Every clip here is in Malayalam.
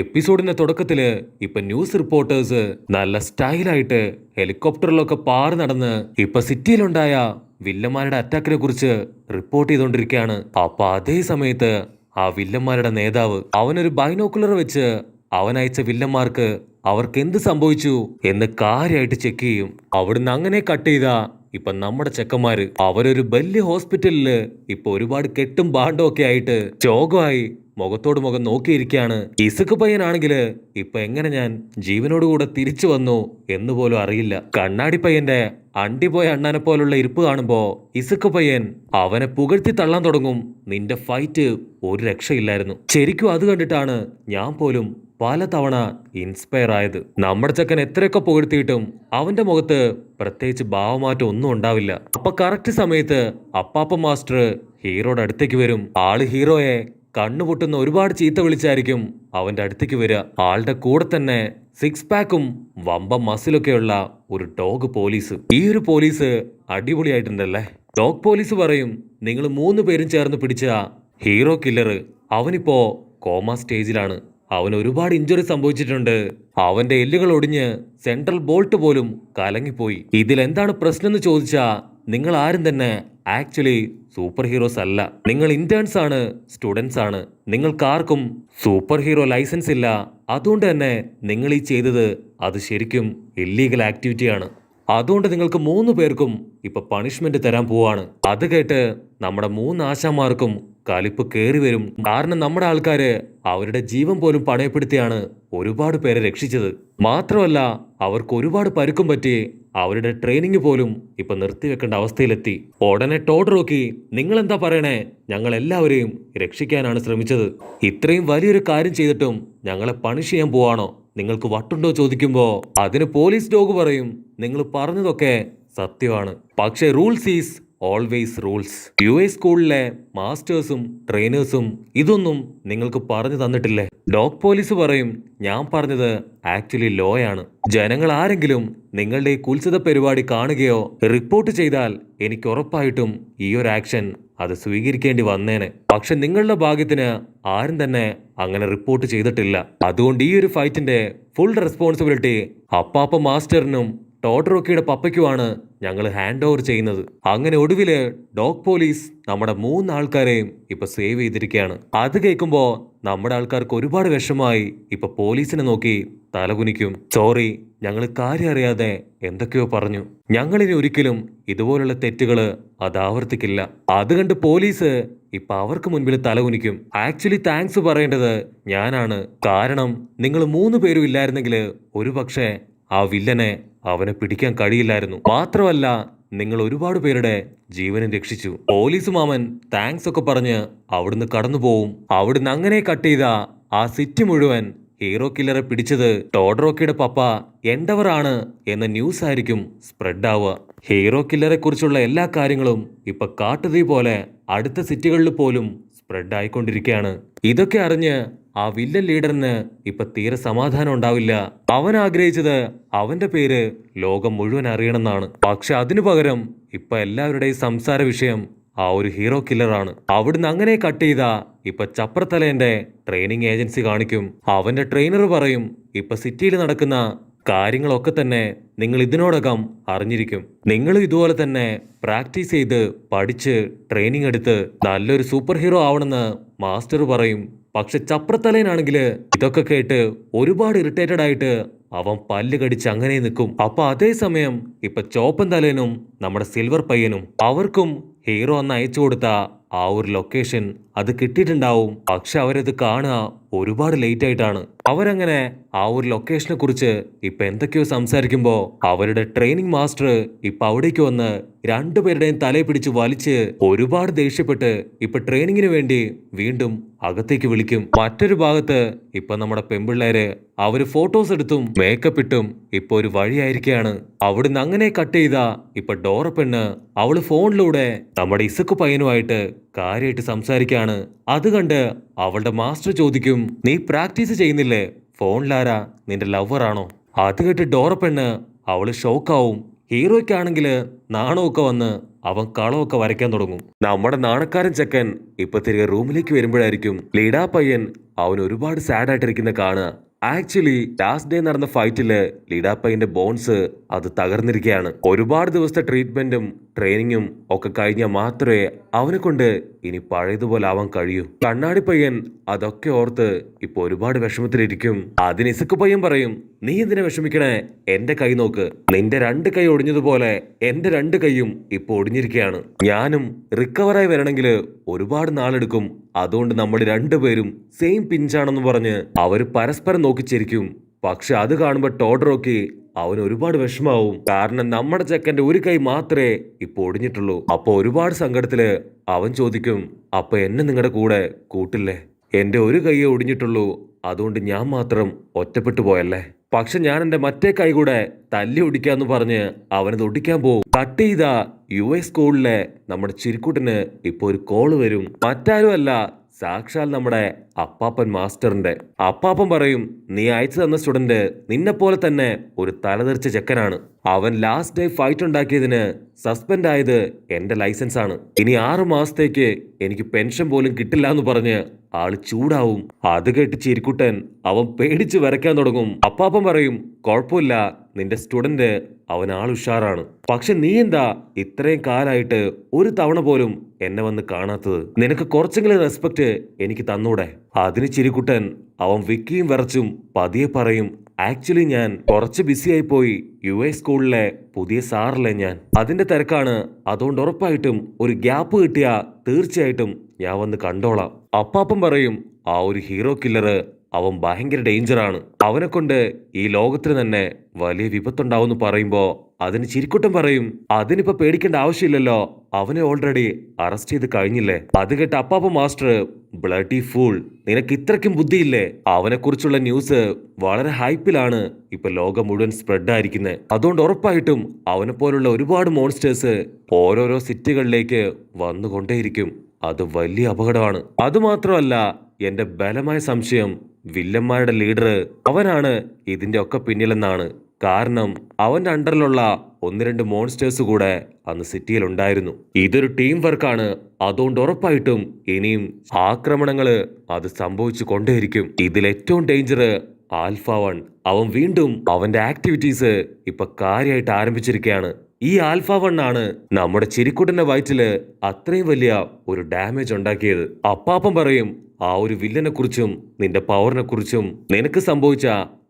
എപ്പിസോഡിന്റെ തുടക്കത്തില് ഇപ്പൊ ന്യൂസ് റിപ്പോർട്ടേഴ്സ് നല്ല സ്റ്റൈലായിട്ട് ഹെലികോപ്റ്ററിലൊക്കെ പാറി നടന്ന് ഇപ്പൊ സിറ്റിയിലുണ്ടായ വില്ലന്മാരുടെ അറ്റാക്കിനെ കുറിച്ച് റിപ്പോർട്ട് ചെയ്തുകൊണ്ടിരിക്കുകയാണ്. അപ്പൊ അതേ സമയത്ത് ആ വില്ലന്മാരുടെ നേതാവ് അവനൊരു ബൈനോക്കുലർ വെച്ച് അവനയച്ച വില്ലന്മാർക്ക് അവർക്ക് എന്ത് സംഭവിച്ചു എന്ന് കാര്യമായിട്ട് ചെക്ക് ചെയ്യും. അവിടുന്ന് അങ്ങനെ കട്ട് ചെയ്താ ഇപ്പൊ നമ്മുടെ ചെക്കന്മാര് അവരൊരു വലിയ ഹോസ്പിറ്റലില് ഇപ്പൊ ഒരുപാട് കെട്ടും ബാണ്ടും ഒക്കെ ആയിട്ട് രോഗമായി മുഖത്തോട് മുഖം നോക്കിയിരിക്കുകയാണ്. ഇസുക്ക് പയ്യനാണെങ്കില് ഇപ്പൊ എങ്ങനെ ഞാൻ ജീവനോടുകൂടെ തിരിച്ചു വന്നു എന്ന് പോലും അറിയില്ല. കണ്ണാടി പയ്യന്റെ അണ്ടിപോയ അണ്ണാനെ പോലുള്ള ഇരിപ്പ് കാണുമ്പോ ഇസുക്ക് പയ്യൻ അവനെ പുകഴ്ത്തി തള്ളാൻ തുടങ്ങും. നിന്റെ ഫൈറ്റ് ഒരു രക്ഷയില്ലായിരുന്നു. ശരിക്കും അത് കണ്ടിട്ടാണ് ഞാൻ പോലും പലതവണ ഇൻസ്പയർ ആയത്. നമ്മുടെ ചെക്കൻ എത്രയൊക്കെ പുകഴ്ത്തിയിട്ടും അവന്റെ മുഖത്ത് പ്രത്യേകിച്ച് ഭാവമാറ്റം ഒന്നും ഉണ്ടാവില്ല. അപ്പൊ കറക്റ്റ് സമയത്ത് അപ്പാപ്പ മാസ്റ്റർ ഹീറോയുടെ അടുത്തേക്ക് വരും. ആള് ഹീറോയെ കണ്ണുപൊട്ടുന്ന ഒരുപാട് ചീത്ത വിളിച്ചായിരിക്കും അവന്റെ അടുത്തേക്ക് വരിക. ആളുടെ കൂടെ തന്നെ സിക്സ് പാക്കും വമ്പ മസിലൊക്കെയുള്ള ഒരു ഡോഗ് പോലീസ്. ഈ ഒരു പോലീസ് അടിപൊളിയായിട്ടുണ്ടല്ലേ. ഡോഗ് പോലീസ് പറയും, നിങ്ങൾ 3 പേരും ചേർന്ന് പിടിച്ച ഹീറോ കില്ലർ അവനിപ്പോ കോമ സ്റ്റേജിലാണ്. അവന് ഒരുപാട് ഇഞ്ചുറി സംഭവിച്ചിട്ടുണ്ട്. അവന്റെ എല്ലുകൾ ഒടിഞ്ഞ് സെൻട്രൽ ബോൾട്ട് പോലും കലങ്ങിപ്പോയി. ഇതിലെന്താണ് പ്രശ്നം എന്ന് ചോദിച്ചാ നിങ്ങൾ ആരും തന്നെ ആക്ച്വലി സൂപ്പർ ഹീറോസ് അല്ല. നിങ്ങൾ ഇന്റേൺസ് ആണ്, സ്റ്റുഡൻസ് ആണ്. നിങ്ങൾക്കാർക്കും സൂപ്പർ ഹീറോ ലൈസൻസ് ഇല്ല. അതുകൊണ്ട് തന്നെ നിങ്ങൾ ഈ ചെയ്തത് അത് ശരിക്കും ഇല്ലീഗൽ ആക്ടിവിറ്റിയാണ്. അതുകൊണ്ട് നിങ്ങൾക്ക് 3 പേർക്കും ഇപ്പൊ പണിഷ്മെന്റ് തരാൻ പോവാണ്. അത് കേട്ട് നമ്മുടെ 3 ആശാമാർക്കും കലിപ്പ് കേറി വരും. കാരണം നമ്മുടെ ആൾക്കാര് അവരുടെ ജീവൻ പോലും പണയപ്പെടുത്തിയാണ് ഒരുപാട് പേരെ രക്ഷിച്ചത്. മാത്രമല്ല അവർക്ക് ഒരുപാട് പരുക്കും പറ്റി അവരുടെ ട്രെയിനിങ് പോലും ഇപ്പൊ നിർത്തിവെക്കേണ്ട അവസ്ഥയിലെത്തി. ഉടനെ ടോഡ്രോക്കി, നിങ്ങൾ എന്താ പറയണേ? ഞങ്ങൾ എല്ലാവരെയും രക്ഷിക്കാനാണ് ശ്രമിച്ചത്. ഇത്രയും വലിയൊരു കാര്യം ചെയ്തിട്ടും ഞങ്ങളെ പണിഷ് ചെയ്യാൻ പോവാണോ? നിങ്ങൾക്ക് വട്ടുണ്ടോ ചോദിക്കുമ്പോ അതിന് പോലീസ് ഡോഗ് പറയും, നിങ്ങൾ പറഞ്ഞതൊക്കെ സത്യമാണ്. പക്ഷേ റൂൾസ് ഈസ് ഓൾവേസ് റൂൾസ്. സ്കൂളിലെ മാസ്റ്റേഴ്സും ട്രെയിനേഴ്സും ഇതൊന്നും നിങ്ങൾക്ക് പറഞ്ഞു തന്നിട്ടില്ലേ? ഡോഗ് പോലീസ് പറയും, ഞാൻ പറഞ്ഞത് ആക്ച്വലി ലോയാണ്. ജനങ്ങൾ ആരെങ്കിലും നിങ്ങളുടെ ഈ കുൽസിത പരിപാടി കാണുകയോ റിപ്പോർട്ട് ചെയ്താൽ എനിക്ക് ഉറപ്പായിട്ടും ഈ ഒരു ആക്ഷൻ അത് സ്വീകരിക്കേണ്ടി വന്നേനെ. പക്ഷെ നിങ്ങളുടെ ഭാഗ്യത്തിന് ആരും തന്നെ അങ്ങനെ റിപ്പോർട്ട് ചെയ്തിട്ടില്ല. അതുകൊണ്ട് ഈ ഒരു ഫൈറ്റിന്റെ ഫുൾ റെസ്പോൺസിബിലിറ്റി അപ്പാപ്പ മാസ്റ്ററിനും ടോഡ്രോക്കിയുടെ പപ്പയ്ക്കുമാണ് ഞങ്ങൾ ഹാൻഡ് ഓവർ ചെയ്യുന്നത്. അങ്ങനെ ഒടുവില് ഡോഗ് പോലീസ് നമ്മുടെ 3 ആൾക്കാരെയും ഇപ്പൊ സേവ് ചെയ്തിരിക്കുകയാണ്. അത് കേൾക്കുമ്പോ നമ്മുടെ ആൾക്കാർക്ക് ഒരുപാട് വിഷമായി. ഇപ്പൊ പോലീസിനെ നോക്കി തലകുനിക്കും. സോറി, ഞങ്ങൾ കാര്യം അറിയാതെ എന്തൊക്കെയോ പറഞ്ഞു. ഞങ്ങളിനി ഒരിക്കലും ഇതുപോലുള്ള തെറ്റുകള് അത് ആവർത്തിക്കില്ല. അത് കണ്ട് പോലീസ് ഇപ്പൊ അവർക്ക് മുൻപിൽ തലകുനിക്കും. ആക്ച്വലി താങ്ക്സ് പറയേണ്ടത് ഞാനാണ്. കാരണം നിങ്ങൾ 3 പേരും ഇല്ലായിരുന്നെങ്കിൽ ഒരുപക്ഷെ ആ വില്ലനെ അവനെ പിടിക്കാൻ കഴിയില്ലായിരുന്നു. മാത്രമല്ല നിങ്ങൾ ഒരുപാട് പേരുടെ ജീവനും രക്ഷിച്ചു. പോലീസ് മാമൻ താങ്ക്സ് ഒക്കെ പറഞ്ഞ് അവിടുന്ന് കടന്നു പോവും. അവിടുന്ന് അങ്ങനെ കട്ട് ചെയ്ത ആ സിറ്റി മുഴുവൻ ഹീറോ കില്ലറെ പിടിച്ചത് ടോഡ്രോക്കിയുടെ പപ്പ എൻഡവർ ആണ് എന്ന ന്യൂസ് ആയിരിക്കും സ്പ്രെഡ് ആവുക. ഹീറോ കില്ലറെ കുറിച്ചുള്ള എല്ലാ കാര്യങ്ങളും ഇപ്പൊ കാട്ടുതീ പോലെ അടുത്ത സിറ്റികളിൽ പോലും സ്പ്രെഡ് ആയിക്കൊണ്ടിരിക്കുകയാണ്. ഇതൊക്കെ അറിഞ്ഞ് ആ വില്ലൻ ലീഡറിന് ഇപ്പൊ തീരെ സമാധാനം ഉണ്ടാവില്ല. അവൻ ആഗ്രഹിച്ചത് അവന്റെ പേര് ലോകം മുഴുവൻ അറിയണമെന്നാണ്. പക്ഷെ അതിനു പകരം ഇപ്പൊ എല്ലാവരുടെയും സംസാര വിഷയം ആ ഒരു ഹീറോ കില്ലറാണ്. അവിടുന്ന് അങ്ങനെ കട്ട് ചെയ്ത ഇപ്പൊ ചപ്രത്തലേന്റെ ട്രെയിനിങ് ഏജൻസി കാണിക്കും. അവന്റെ ട്രെയിനർ പറയും, ഇപ്പൊ സിറ്റിയിൽ നടക്കുന്ന കാര്യങ്ങളൊക്കെ തന്നെ നിങ്ങൾ ഇതിനോടകം അറിഞ്ഞിരിക്കും. നിങ്ങൾ ഇതുപോലെ തന്നെ പ്രാക്ടീസ് ചെയ്ത് പഠിച്ച് ട്രെയിനിങ് എടുത്ത് നല്ലൊരു സൂപ്പർ ഹീറോ ആവണമെന്ന് മാസ്റ്റർ പറയും. പക്ഷെ ചപ്രത്തലേനാണെങ്കിൽ ഇതൊക്കെ കേട്ട് ഒരുപാട് ഇറിറ്റേറ്റഡ് ആയിട്ട് അവൻ പല്ല് കടിച്ച് അങ്ങനെ നിൽക്കും. അപ്പൊ അതേസമയം ഇപ്പൊ ചോപ്പൻ തലേനും നമ്മുടെ സിൽവർ പയ്യനും അവർക്കും ഹീറോ അന്ന് അയച്ചു കൊടുത്ത ആ ഒരു ലൊക്കേഷൻ അത് കിട്ടിയിട്ടുണ്ടാവും. പക്ഷെ അവരത് കാണുക ഒരുപാട് ലേറ്റ് ആയിട്ടാണ്. അവരങ്ങനെ ആ ഒരു ലൊക്കേഷനെ കുറിച്ച് ഇപ്പൊ എന്തൊക്കെയോ സംസാരിക്കുമ്പോ അവരുടെ ട്രെയിനിങ് മാസ്റ്റർ ഇപ്പൊ അവിടേക്ക് വന്ന് 2 പേരുടെയും തലയെ പിടിച്ച് വലിച്ച് ഒരുപാട് ദേഷ്യപ്പെട്ട് ഇപ്പൊ ട്രെയിനിങ്ങിന് വേണ്ടി വീണ്ടും അകത്തേക്ക് വിളിക്കും. മറ്റൊരു ഭാഗത്ത് ഇപ്പൊ നമ്മുടെ പെമ്പിള്ളേര് അവര് ഫോട്ടോസ് എടുത്തും മേക്കപ്പ് ഇട്ടും ഇപ്പൊ ഒരു വഴിയായിരിക്കുകയാണ്. അവിടുന്ന് അങ്ങനെ കട്ട് ചെയ്ത ഇപ്പൊ ഡോറ പെണ്ണ് അവള് ഫോണിലൂടെ നമ്മുടെ ഇസുക്ക് പയ്യനുമായിട്ട് കാര്യമായിട്ട് സംസാരിക്കാണ്. അത് കണ്ട് അവളുടെ മാസ്റ്റർ ചോദിക്കും, നീ പ്രാക്ടീസ് ചെയ്യുന്നില്ലേ? ഫോണിലാരാ? നിന്റെ ലവർ ആണോ? അത് കേട്ട് ഡോറ പെണ്ണ് അവള് ഷോക്കാവും. ഹീറോയ്ക്കാണെങ്കിൽ നാണമൊക്കെ വന്ന് അവൻ കളമൊക്കെ വരയ്ക്കാൻ തുടങ്ങും. നമ്മുടെ നാണക്കാരൻ ചെക്കൻ ഇപ്പൊ തിരികെ റൂമിലേക്ക് വരുമ്പോഴായിരിക്കും ലീഡാ പയ്യൻ അവൻ ഒരുപാട് സാഡ് ആയിട്ടിരിക്കുന്ന കാണുക. ആക്ച്വലി ലാസ്റ്റ് ഡേ നടന്ന ഫൈറ്റില് ലീഡാ പയ്യന്റെ ബോൺസ് അത് തകർന്നിരിക്കുകയാണ്. ഒരുപാട് ദിവസത്തെ ട്രീറ്റ്മെന്റും ട്രെയിനിങ്ങും ഒക്കെ കഴിഞ്ഞാൽ മാത്രമേ അവനെ കൊണ്ട് ഇനി പഴയതുപോലെ ആവാൻ കഴിയൂ. കണ്ണാടി പയ്യൻ അതൊക്കെ ഓർത്ത് ഇപ്പൊ ഒരുപാട് വിഷമത്തിലിരിക്കും. അതിന് ഇസക്ക് പയ്യൻ പറയും, നീ എന്തിനാ വിഷമിക്കണേ, എന്റെ കൈ നോക്ക്, നിന്റെ 2 കൈ ഒടിഞ്ഞതുപോലെ എന്റെ 2 കൈയും ഇപ്പൊ ഒടിഞ്ഞിരിക്കുകയാണ്. ഞാനും റിക്കവറായി വരണമെങ്കിൽ ഒരുപാട് നാളെടുക്കും. അതുകൊണ്ട് നമ്മൾ 2 പേരും സെയിം പിഞ്ചാണെന്ന് പറഞ്ഞ് അവര് പരസ്പരം നോക്കിച്ചിരിക്കും. പക്ഷെ അത് കാണുമ്പോ ടോഡറോക്കി അവന് ഒരുപാട് വിഷമാവും. കാരണം നമ്മുടെ ചെക്കന്റെ 1 കൈ മാത്രമേ ഇപ്പൊ ഒടിഞ്ഞിട്ടുള്ളൂ. അപ്പൊ ഒരുപാട് സങ്കടത്തില് അവൻ ചോദിക്കും, അപ്പൊ എന്നെ നിങ്ങളുടെ കൂടെ കൂട്ടില്ലേ? എന്റെ 1 കൈയേ ഒടിഞ്ഞിട്ടുള്ളൂ, അതുകൊണ്ട് ഞാൻ മാത്രം ഒറ്റപ്പെട്ടു പോയല്ലേ? പക്ഷെ ഞാൻ എന്റെ മറ്റേ കൈ കൂടെ തല്ലി ഒടിക്കാന്ന് പറഞ്ഞ് അവനത് ഒടിക്കാൻ പോകും. കട്ട് ചെയ്ത US സ്കൂളിലെ നമ്മുടെ ചിരിക്കുട്ടിന് ഇപ്പൊ ഒരു കോള് വരും. മറ്റാരും അല്ല, സാക്ഷാൽ നമ്മുടെ അപ്പാപ്പൻ മാസ്റ്ററിന്റെ. അപ്പാപ്പൻ പറയും, നീ അയച്ചു തന്ന സ്റ്റുഡന്റ് നിന്നെ പോലെ തന്നെ ഒരു തലതെറിച്ച ചെക്കനാണ്. അവൻ ലാസ്റ്റ് ഡേ ഫൈറ്റ് ഉണ്ടാക്കിയതിന് സസ്പെൻഡ് ആയത് എന്റെ ലൈസൻസ് ആണ്. ഇനി 6 മാസത്തേക്ക് എനിക്ക് പെൻഷൻ പോലും കിട്ടില്ല എന്ന് പറഞ്ഞ് ആള് ചൂടാവും. അത് കേട്ട് ചിരിക്കുട്ടൻ അവൻ പേടിച്ച് വരയ്ക്കാൻ തുടങ്ങും. അപ്പാപ്പൻ പറയും, കുഴപ്പമില്ല, നിന്റെ സ്റ്റുഡന്റ് അവൻ ആളുഷാറാണ്. പക്ഷെ നീ എന്താ ഇത്രയും കാലായിട്ട് ഒരു തവണ പോലും എന്നെ വന്ന് കാണാത്തത്? നിനക്ക് കുറച്ചെങ്കിലും റെസ്പെക്ട് എനിക്ക് തന്നൂടെ? അതിന് ചിരിക്കുട്ടൻ അവൻ വിക്കിയും വിറച്ചും പതിയെ പറയും, ആക്ച്വലി ഞാൻ കുറച്ച് ബിസിയായി പോയി. US സ്കൂളിലെ പുതിയ സാറല്ലേ ഞാൻ, അതിന്റെ തിരക്കാണ്. അതുകൊണ്ട് ഉറപ്പായിട്ടും ഒരു ഗ്യാപ്പ് കിട്ടിയാ തീർച്ചയായിട്ടും ഞാൻ വന്ന് കണ്ടോളാം. അപ്പാപ്പൻ പറയും, ആ ഒരു ഹീറോ കില്ലറ് അവൻ ഭയങ്കര ഡേഞ്ചറാണ്. അവനെ കൊണ്ട് ഈ ലോകത്തിന് തന്നെ വലിയ വിപത്തുണ്ടാവുമെന്ന് പറയുമ്പോ അതിന് ചിരിക്കുട്ടൻ പറയും, അതിനിപ്പോ പേടിക്കേണ്ട ആവശ്യമില്ലല്ലോ, അവനെ ഓൾറെഡി അറസ്റ്റ് ചെയ്ത് കഴിഞ്ഞില്ലേ? അത് കേട്ട് അപ്പാപ്പ മാസ്റ്റർ, ബ്ലഡി ഫൂൾ, നിനക്ക് ഇത്രയ്ക്കും ബുദ്ധിയില്ലേ? അവനെ കുറിച്ചുള്ള ന്യൂസ് വളരെ ഹൈപ്പിലാണ് ഇപ്പൊ ലോകം മുഴുവൻ സ്പ്രെഡ് ആയിരിക്കുന്നത്. അതുകൊണ്ട് ഉറപ്പായിട്ടും അവനെ പോലുള്ള ഒരുപാട് മോൺസ്റ്റേഴ്സ് ഓരോരോ സിറ്റികളിലേക്ക് വന്നുകൊണ്ടേയിരിക്കും. അത് വലിയ അപകടമാണ്. അതുമാത്രമല്ല, എന്റെ ബലമായ സംശയം വില്ലന്മാരുടെ ലീഡർ അവനാണ് ഇതിന്റെ ഒക്കെ പിന്നിലെന്നാണ്. കാരണം അവന്റെ അണ്ടറിലുള്ള 1-2 മോൺസ്റ്റേഴ്സ് കൂടെ അന്ന് സിറ്റിയിൽ ഉണ്ടായിരുന്നു. ഇതൊരു ടീം വർക്കാണ്. അതുകൊണ്ട് ഉറപ്പായിട്ടും ഇനിയും ആക്രമണങ്ങള് അത് സംഭവിച്ചു കൊണ്ടേയിരിക്കും. ഇതിൽ ഏറ്റവും ഡേഞ്ചർ ആൽഫ 1. അവൻ വീണ്ടും അവന്റെ ആക്ടിവിറ്റീസ് ഇപ്പൊ കാര്യമായിട്ട് ആരംഭിച്ചിരിക്കുകയാണ്. ഈ ആൽഫ 1 ആണ് നമ്മുടെ ചിരിക്കുട്ടന്റെ വയറ്റില് അത്രയും വലിയ ഒരു ഡാമേജ് ഉണ്ടാക്കിയത്. അപ്പാപ്പൻ പറയും, ആ ഒരു വില്ലനെ കുറിച്ചും നിന്റെ പവറിനെ കുറിച്ചും നിനക്ക് സംഭവിച്ച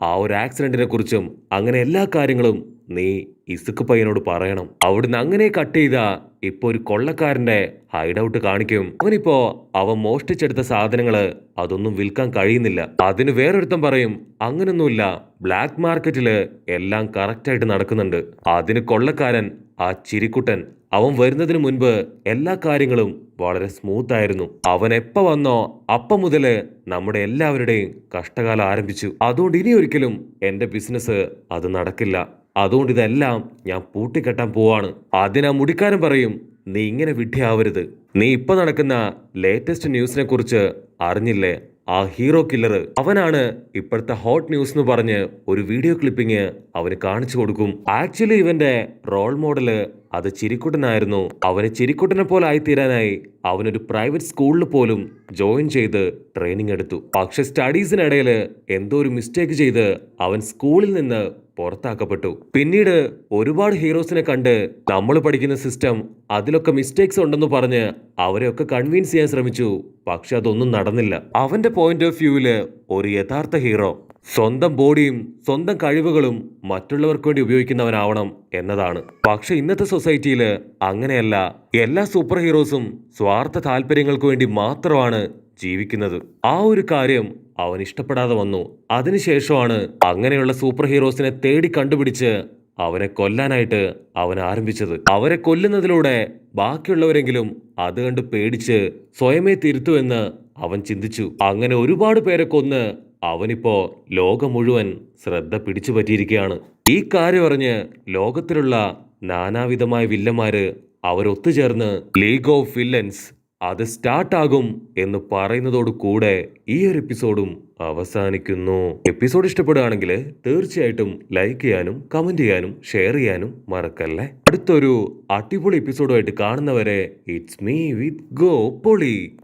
ആ ഒരു ആക്സിഡന്റിനെ കുറിച്ചും അങ്ങനെ എല്ലാ കാര്യങ്ങളും നീ ഇസുക്ക് പയ്യനോട് പറയണം. അവിടുന്ന് അങ്ങനെ കട്ട് ചെയ്ത ഇപ്പൊ ഒരു കൊള്ളക്കാരന്റെ ഹൈഡ് ഔട്ട് കാണിക്കും. അവനിപ്പോ അവൻ മോഷ്ടിച്ചെടുത്ത സാധനങ്ങള് അതൊന്നും വിൽക്കാൻ കഴിയുന്നില്ല. അതിന് വേറൊരുത്തൻ പറയും, അങ്ങനൊന്നുമില്ല, ബ്ലാക്ക് മാർക്കറ്റില് എല്ലാം കറക്റ്റായിട്ട് നടക്കുന്നുണ്ട്. അതിന് കൊള്ളക്കാരൻ ആ ചിരിക്കുട്ടൻ അവൻ വരുന്നതിന് മുൻപ് എല്ലാ കാര്യങ്ങളും വളരെ സ്മൂത്ത് ആയിരുന്നു. അവൻ എപ്പ വന്നോ അപ്പം മുതല് നമ്മുടെ എല്ലാവരുടെയും കഷ്ടകാലം ആരംഭിച്ചു. അതുകൊണ്ട് ഇനി ഒരിക്കലും എന്റെ ബിസിനസ് അത് നടക്കില്ല. അതുകൊണ്ട് ഇതെല്ലാം ഞാൻ പൂട്ടിക്കെട്ടാൻ പോവാണ്. അതിനാ മുടിക്കാരൻ പറയും, നീ ഇങ്ങനെ വിഡ്ഢിയാവരുത്. നീ ഇപ്പൊ നടക്കുന്ന ലേറ്റസ്റ്റ് ന്യൂസിനെ കുറിച്ച് അറിഞ്ഞില്ലേ? ആ ഹീറോ കില്ലർ അവനാണ് ഇപ്പോഴത്തെ ഹോട്ട് ന്യൂസ് എന്ന് പറഞ്ഞ് ഒരു വീഡിയോ ക്ലിപ്പിംഗ് അവന് കാണിച്ചു കൊടുക്കും. ആക്ച്വലി ഇവന്റെ റോൾ മോഡല് അത് ചിരിക്കുട്ടനായിരുന്നു. അവന് ചിരിക്കുട്ടനെ പോലെ ആയിത്തീരാനായി അവനൊരു പ്രൈവറ്റ് സ്കൂളിൽ പോലും ജോയിൻ ചെയ്ത് ട്രെയിനിങ് എടുത്തു. പക്ഷെ സ്റ്റഡീസിനിടയിൽ എന്തോ ഒരു മിസ്റ്റേക്ക് ചെയ്ത് അവൻ സ്കൂളിൽ നിന്ന് പുറത്താക്കപ്പെട്ടു. പിന്നീട് ഒരുപാട് ഹീറോസിനെ കണ്ട് നമ്മൾ പഠിക്കുന്ന സിസ്റ്റം അതിലൊക്കെ മിസ്റ്റേക്സ് ഉണ്ടെന്ന് പറഞ്ഞ് അവരെയൊക്കെ കൺവിൻസ് ചെയ്യാൻ ശ്രമിച്ചു. പക്ഷെ അതൊന്നും നടന്നില്ല. അവന്റെ പോയിന്റ് ഓഫ് വ്യൂവില് ഒരു യഥാർത്ഥ ഹീറോ സ്വന്തം ബോഡിയും സ്വന്തം കഴിവുകളും മറ്റുള്ളവർക്ക് വേണ്ടി ഉപയോഗിക്കുന്നവനാവണം എന്നതാണ്. പക്ഷെ ഇന്നത്തെ സൊസൈറ്റിയിൽ അങ്ങനെയല്ല. എല്ലാ സൂപ്പർ ഹീറോസും സ്വാർത്ഥ താല്പര്യങ്ങൾക്ക് വേണ്ടി മാത്രമാണ് ജീവിക്കുന്നത്. ആ ഒരു കാര്യം അവൻ ഇഷ്ടപ്പെടാതെ വന്നു. അതിനുശേഷമാണ് അങ്ങനെയുള്ള സൂപ്പർ ഹീറോസിനെ തേടി കണ്ടുപിടിച്ച് അവനെ കൊല്ലാനായിട്ട് അവൻ ആരംഭിച്ചത്. അവരെ കൊല്ലുന്നതിലൂടെ ബാക്കിയുള്ളവരെങ്കിലും അത് കണ്ട് പേടിച്ച് സ്വയമേ തിരുത്തുമെന്ന് അവൻ ചിന്തിച്ചു. അങ്ങനെ ഒരുപാട് പേരെ കൊന്ന് അവനിപ്പോ ലോകം മുഴുവൻ ശ്രദ്ധ പിടിച്ചു പറ്റിയിരിക്കുകയാണ്. ഈ കാര്യം അറിഞ്ഞ് ലോകത്തിലുള്ള നാനാവിധമായ വില്ലന്മാര് അവരൊത്തുചേർന്ന് ലീഗ് ഓഫ് വില്ലൻസ് അത് സ്റ്റാർട്ടാകും എന്ന് പറയുന്നതോട് കൂടെ ഈ ഒരു എപ്പിസോഡും അവസാനിക്കുന്നു. എപ്പിസോഡ് ഇഷ്ടപ്പെടുകയാണെങ്കിൽ തീർച്ചയായിട്ടും ലൈക്ക് ചെയ്യാനും കമന്റ് ചെയ്യാനും ഷെയർ ചെയ്യാനും മറക്കല്ലേ. അടുത്തൊരു അടിപൊളി എപ്പിസോഡുമായിട്ട് കാണുന്നവരെ ഇറ്റ്സ് മീ വിത്ത് ഗോ പൊളി.